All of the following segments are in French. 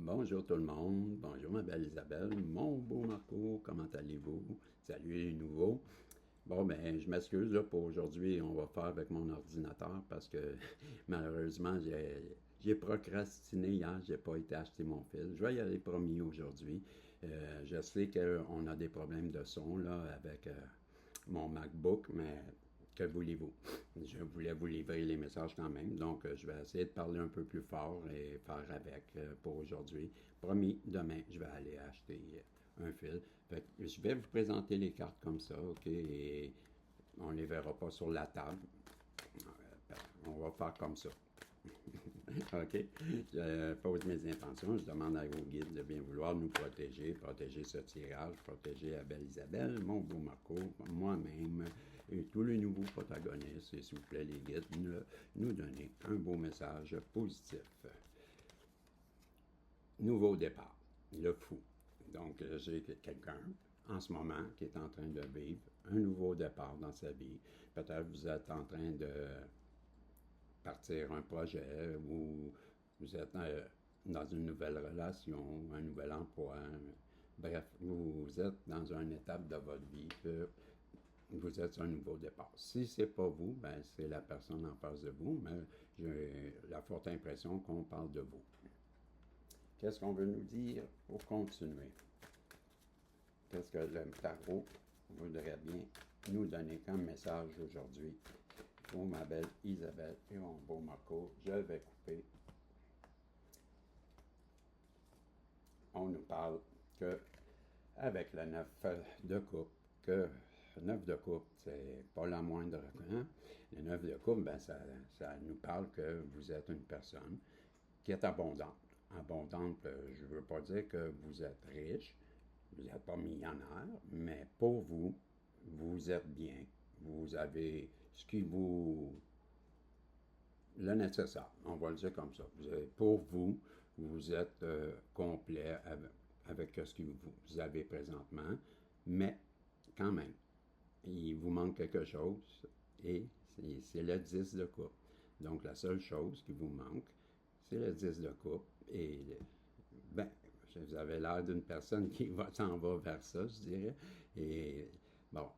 Bonjour tout le monde, bonjour ma belle Isabelle, mon beau Marco, comment allez-vous? Salut les nouveaux. Bon, ben, je m'excuse là, pour aujourd'hui, on va faire avec mon ordinateur parce que malheureusement, j'ai procrastiné hier, j'ai pas été acheter mon fil. Je vais y aller promis aujourd'hui. Je sais qu'on a des problèmes de son là avec mon MacBook, mais que voulez-vous? Je voulais vous livrer les messages quand même, donc je vais essayer de parler un peu plus fort et faire avec pour aujourd'hui. Promis, demain, je vais aller acheter un fil. Fait que je vais vous présenter les cartes comme ça, OK? Et on ne les verra pas sur la table. On va faire comme ça. OK? Je pose mes intentions. Je demande à vos guides de bien vouloir nous protéger, protéger ce tirage, protéger la belle Isabelle, mon beau Marco, moi-même et tous les nouveaux protagonistes. Et s'il vous plaît, les guides, nous donner un beau message positif. Nouveau départ, le fou. Donc, j'ai quelqu'un en ce moment qui est en train de vivre un nouveau départ dans sa vie. Peut-être vous êtes en train de partir un projet ou vous êtes dans une nouvelle relation, un nouvel emploi. Bref, vous êtes dans une étape de votre vie que vous êtes un nouveau départ. Si c'est pas vous, ben c'est la personne en face de vous, mais j'ai la forte impression qu'on parle de vous. Qu'est-ce qu'on veut nous dire pour continuer? Qu'est-ce que le tarot voudrait bien nous donner comme message aujourd'hui? Pour ma belle Isabelle et mon beau Marco, je vais couper. On nous parle que avec le 9 de coupe, que le 9 de coupe, c'est pas la moindre. Hein? Le 9 de coupe, ben ça nous parle que vous êtes une personne qui est abondante. Abondante, je ne veux pas dire que vous êtes riche, vous n'êtes pas millionnaire, mais pour vous, vous êtes bien. Vous avez ce qui vous... le nécessaire, on va le dire comme ça. Pour vous, vous êtes complet avec ce que vous avez présentement, mais quand même, il vous manque quelque chose et c'est le 10 de coupe. Donc la seule chose qui vous manque, c'est le 10 de coupe et ben, vous avez l'air d'une personne qui s'en va vers ça, je dirais. Et bon,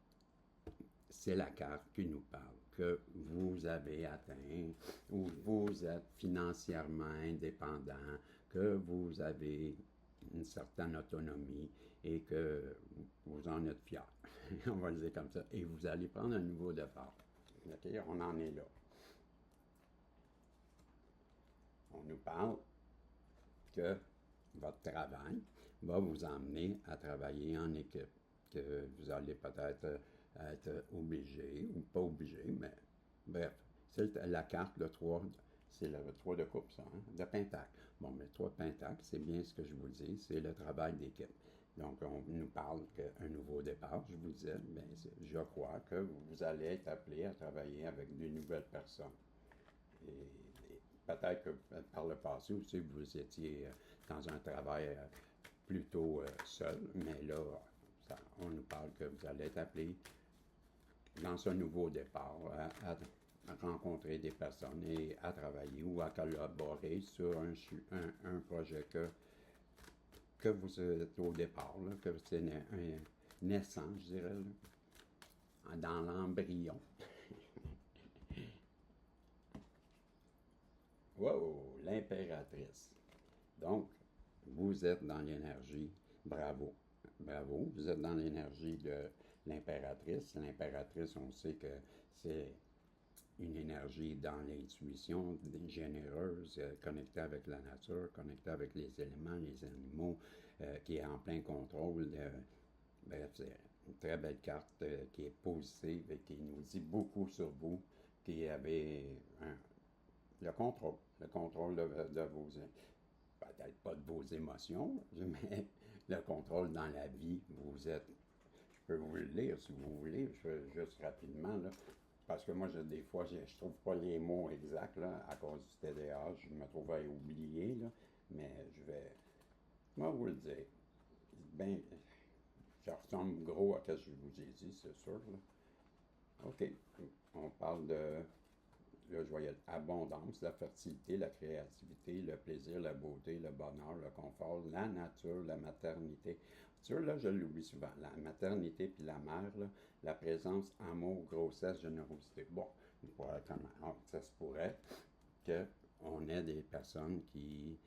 c'est la carte qui nous parle, que vous avez atteint, ou vous êtes financièrement indépendant, que vous avez une certaine autonomie et que vous en êtes fier. On va le dire comme ça. Et vous allez prendre un nouveau départ. OK? On en est là. On nous parle que votre travail va vous emmener à travailler en équipe, que vous allez peut-être être obligé ou pas obligé, mais bref, c'est la carte de 3, c'est le 3 de coupe, ça, hein, de pentacle. Bon, mais 3 de pentacle, c'est bien ce que je vous dis, c'est le travail d'équipe. Donc, on nous parle qu'un nouveau départ, je vous disais, bien, je crois que vous allez être appelé à travailler avec de nouvelles personnes. Et peut-être que par le passé aussi, vous étiez dans un travail plutôt seul, mais là, on nous parle que vous allez être appelé dans ce nouveau départ à rencontrer des personnes et à travailler ou à collaborer sur un projet que vous êtes au départ, là, que c'est naissant, je dirais, là, dans l'embryon. Wow, l'impératrice. Donc, vous êtes dans l'énergie, bravo, bravo, vous êtes dans l'énergie de l'impératrice. L'impératrice, on sait que c'est une énergie dans l'intuition, généreuse, connectée avec la nature, connectée avec les éléments, les animaux, qui est en plein contrôle. Bref, c'est une très belle carte qui est positive et qui nous dit beaucoup sur vous, qui avez le contrôle de vos, peut-être pas de vos émotions, mais le contrôle dans la vie. Vous êtes, je peux vous le lire si vous voulez, juste rapidement, là, parce que moi, des fois, je ne trouve pas les mots exacts, là, à cause du TDA, je me trouve à oublier, là, mais je vais, moi, vous le dire. Ben, je ressemble gros à ce que je vous ai dit, c'est sûr, là. OK, on parle de là, je voyais abondance, la fertilité, la créativité, le plaisir, la beauté, le bonheur, le confort, la nature, la maternité. Tu vois, là, je l'oublie souvent. La maternité puis la mère, là, la présence, amour, grossesse, générosité. Bon, ça se pourrait qu'on ait des personnes qui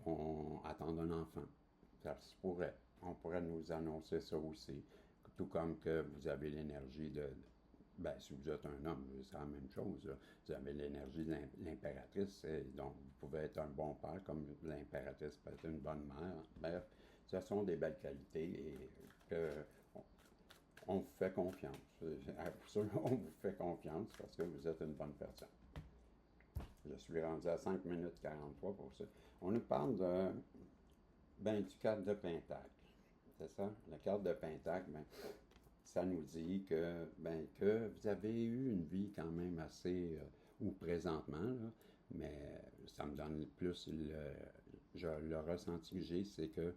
vont attendre un enfant. Ça se pourrait. On pourrait nous annoncer ça aussi. Tout comme que vous avez l'énergie si vous êtes un homme, c'est la même chose. Là. Vous avez l'énergie de l'impératrice, donc vous pouvez être un bon père comme l'impératrice peut être une bonne mère. Bref, ce sont des belles qualités et que on vous fait confiance. Absolument, on vous fait confiance parce que vous êtes une bonne personne. Je suis rendu à 5 minutes 43 pour ça. On nous parle du cadre de Pentacle. C'est ça? La carte de Pentacle, ça nous dit que vous avez eu une vie quand même assez, ou présentement, là, mais ça me donne plus le ressenti que j'ai, c'est que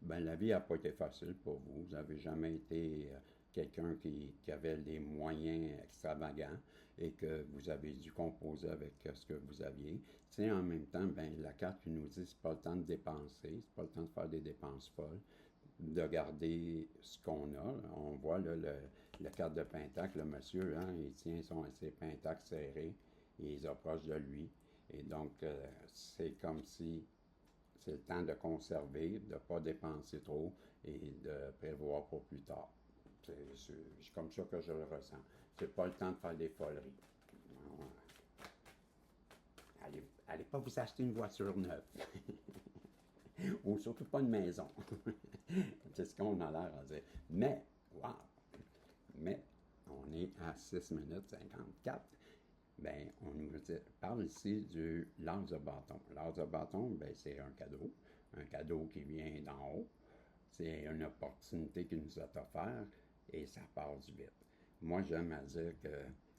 la vie n'a pas été facile pour vous. Vous n'avez jamais été quelqu'un qui avait des moyens extravagants et que vous avez dû composer avec ce que vous aviez. Tu sais, en même temps, la carte nous dit que c'est pas le temps de dépenser, c'est pas le temps de faire des dépenses folles, de garder ce qu'on a. On voit là, le cadre de Pentacle, le monsieur, hein, il tient ses pentacles serrés et il approche de lui. Et donc, c'est comme si c'est le temps de conserver, de ne pas dépenser trop et de prévoir pour plus tard. C'est comme ça que je le ressens. C'est pas le temps de faire des foleries. Allez pas vous acheter une voiture neuve. Ou surtout pas une maison. C'est ce qu'on a l'air à dire. Mais, on est à 6 minutes 54. On nous parle ici du l'as de bâton. L'as de bâton, c'est un cadeau qui vient d'en haut. C'est une opportunité qui nous est offerte et ça passe vite. Moi, j'aime à dire que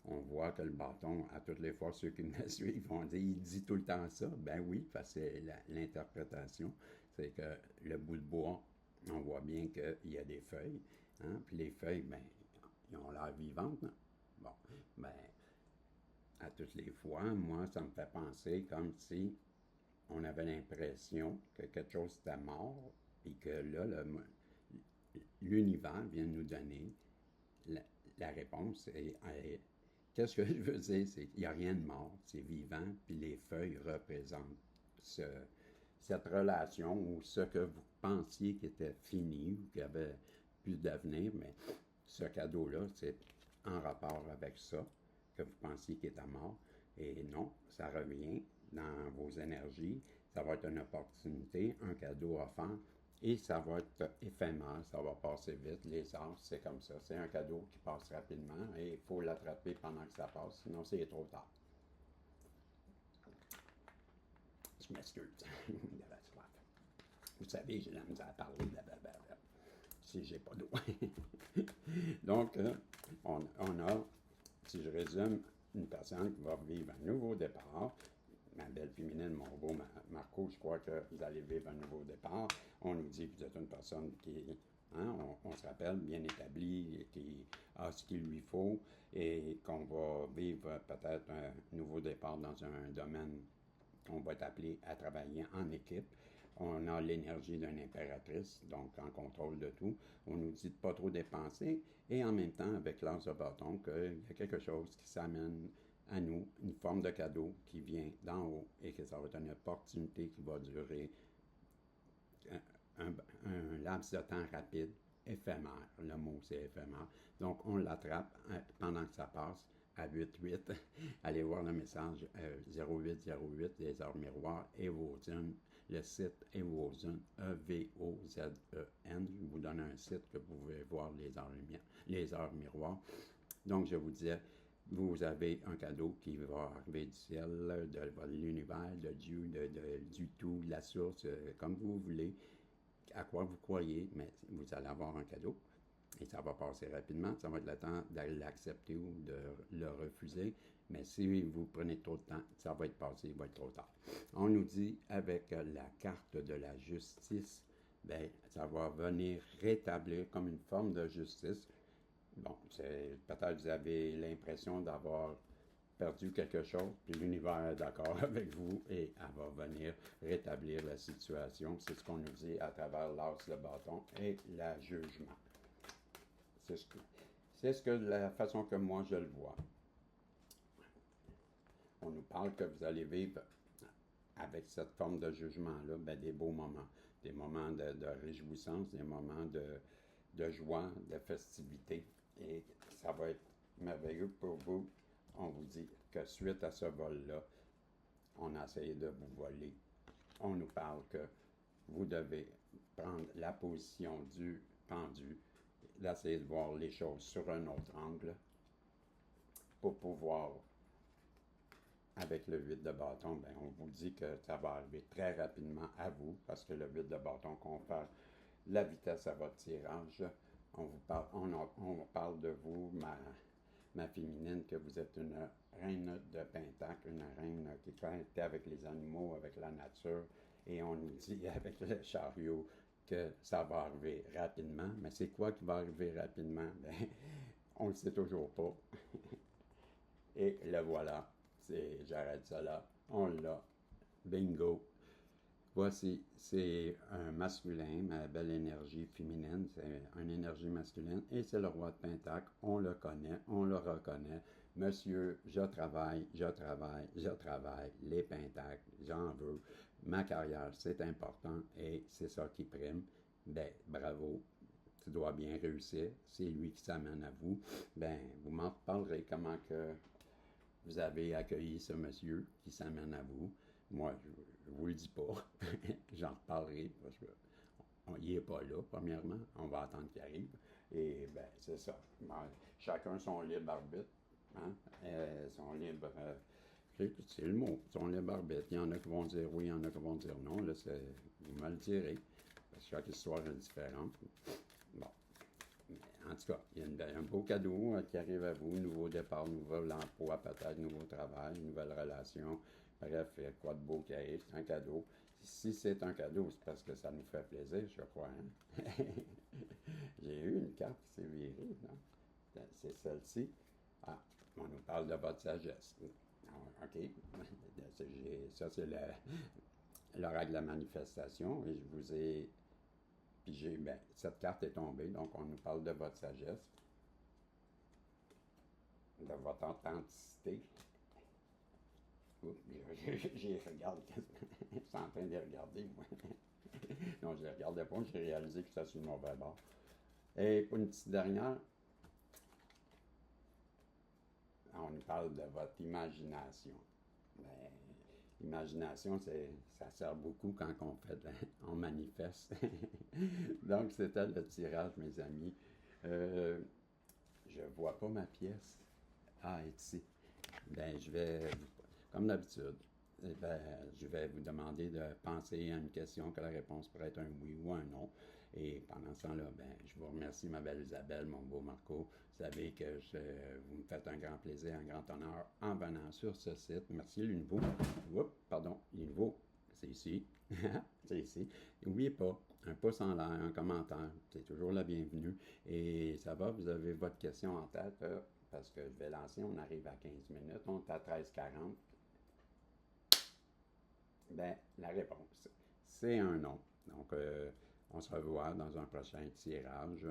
on voit que le bâton, à toutes les fois, ceux qui me suivent vont dire, il dit tout le temps ça. Ben oui, parce que c'est l'interprétation. C'est que le bout de bois, on voit bien qu'il y a des feuilles. Hein? Puis les feuilles, ils ont l'air vivantes. Non? Bon, à toutes les fois, moi, ça me fait penser comme si on avait l'impression que quelque chose était mort et que là, l'univers vient nous donner la réponse. Qu'est-ce que je veux dire? C'est qu'il n'y a rien de mort, c'est vivant, puis les feuilles représentent cette relation ou ce que vous pensiez qui était fini ou qui avait plus d'avenir, mais ce cadeau-là, c'est en rapport avec ça que vous pensiez qui était mort. Et non, ça revient dans vos énergies, ça va être une opportunité, un cadeau offert, et ça va être éphémère, ça va passer vite. Les arts, c'est comme ça. C'est un cadeau qui passe rapidement et il faut l'attraper pendant que ça passe, sinon c'est trop tard. Je m'excuse. Vous savez, j'ai la misère à parler, blablabla, si j'ai pas d'eau. Donc, on a, si je résume, une personne qui va vivre un nouveau départ. Ma belle féminine, mon beau Marco, je crois que vous allez vivre un nouveau départ. On nous dit que vous êtes une personne qui, on se rappelle, bien établie, qui a ce qu'il lui faut et qu'on va vivre peut-être un nouveau départ dans un domaine qu'on va être appelé à travailler en équipe. On a l'énergie d'une impératrice, donc en contrôle de tout. On nous dit de ne pas trop dépenser et en même temps, avec l'as de bâton, qu'il y a quelque chose qui s'amène à nous, une forme de cadeau qui vient d'en haut et que ça va être une opportunité qui va durer un laps de temps rapide, éphémère. Le mot, c'est éphémère. Donc, on l'attrape pendant que ça passe à 8-8. Allez voir le message 0808 des heures miroirs Evozun. Le site Evozun, E-V-O-Z-E-N. Je vous donne un site que vous pouvez voir les heures miroirs. Donc, je vous disais, vous avez un cadeau qui va arriver du ciel, de l'univers, de Dieu, du tout, de la source, comme vous voulez, à quoi vous croyez, mais vous allez avoir un cadeau. Et ça va passer rapidement, ça va être le temps d'aller l'accepter ou de le refuser. Mais si vous prenez trop de temps, ça va être passé, il va être trop tard. On nous dit, avec la carte de la justice, ça va venir rétablir comme une forme de justice Bon, peut-être vous avez l'impression d'avoir perdu quelque chose, puis l'univers est d'accord avec vous et elle va venir rétablir la situation. C'est ce qu'on nous dit à travers l'as de bâton et le jugement. C'est la façon que moi je le vois. On nous parle que vous allez vivre avec cette forme de jugement-là, ben, des beaux moments, des moments de réjouissance, des moments de joie, de festivité. Et ça va être merveilleux pour vous. On vous dit que suite à ce vol-là, on a essayé de vous voler. On nous parle que vous devez prendre la position du pendu, d'essayer de voir les choses sur un autre angle pour pouvoir, avec le 8 de bâton, ben, on vous dit que ça va arriver très rapidement à vous, parce que le 8 de bâton confère la vitesse à votre tirage. On parle de vous, ma féminine, que vous êtes une reine de pentacle, une reine qui fait avec les animaux, avec la nature. Et on nous dit avec le chariot que ça va arriver rapidement. Mais c'est quoi qui va arriver rapidement? Ben, on ne le sait toujours pas. Et le voilà. J'arrête ça là. On l'a. Bingo. Voici, c'est un masculin, ma belle énergie féminine, c'est une énergie masculine, et c'est le roi de Pentacle. On le connaît, on le reconnaît. Monsieur, je travaille, je travaille, je travaille, les Pentacles, j'en veux. Ma carrière, c'est important et c'est ça qui prime. Ben, bravo, tu dois bien réussir. C'est lui qui s'amène à vous. Ben, vous m'en parlerez comment que vous avez accueilli ce monsieur qui s'amène à vous. Moi, je ne vous le dis pas. J'en reparlerai parce qu'il n'est pas là, premièrement. On va attendre qu'il arrive. Et ben, c'est ça. Ben, chacun son libre arbitre. Hein? Son libre. C'est le mot, son libre arbitre. Il y en a qui vont dire oui, il y en a qui vont dire non. Là, vous me le direz. Parce que chaque histoire est différente. Bon. En tout cas, il y a un beau cadeau qui arrive à vous, nouveau départ, nouvel emploi, peut-être nouveau travail, nouvelle relation. Bref, il y a quoi de beau qui arrive, c'est un cadeau. Si c'est un cadeau, c'est parce que ça nous fait plaisir, je crois. Hein? J'ai eu une carte qui s'est virée, non? C'est celle-ci. Ah, on nous parle de votre sagesse. OK. Ça, c'est l'oracle de la manifestation. Et je vous ai puis ben, cette carte est tombée, donc on nous parle de votre sagesse, de votre authenticité. Oups, j'ai regardé, je suis en train de les regarder, moi. Non, je ne les regardais pas, j'ai réalisé que c'était sur le mauvais bord. Et pour une petite dernière, on nous parle de votre imagination. Ben, l'imagination, ça sert beaucoup quand on manifeste. Donc, c'était le tirage, mes amis. Je ne vois pas ma pièce. Ah, ici. Ben, comme d'habitude, ben, je vais vous demander de penser à une question que la réponse pourrait être un oui ou un non. Et pendant ce temps-là, ben, je vous remercie, ma belle Isabelle, mon beau Marco. Vous savez que vous me faites un grand plaisir, un grand honneur en venant sur ce site. Merci, Lunevo. Oups, pardon, Lunevo, c'est ici. C'est ici. N'oubliez pas, un pouce en l'air, un commentaire, c'est toujours la bienvenue. Et ça va, vous avez votre question en tête, parce que je vais lancer, on arrive à 15 minutes, on est à 13h40. Ben, la réponse, c'est un non. Donc, on se revoit dans un prochain tirage.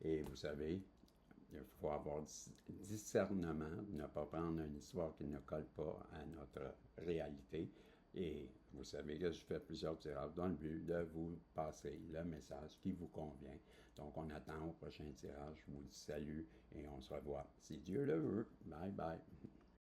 Et vous savez, il faut avoir discernement, ne pas prendre une histoire qui ne colle pas à notre réalité. Et vous savez que je fais plusieurs tirages dans le but de vous passer le message qui vous convient. Donc, on attend au prochain tirage. Je vous dis salut et on se revoit. Si Dieu le veut. Bye bye.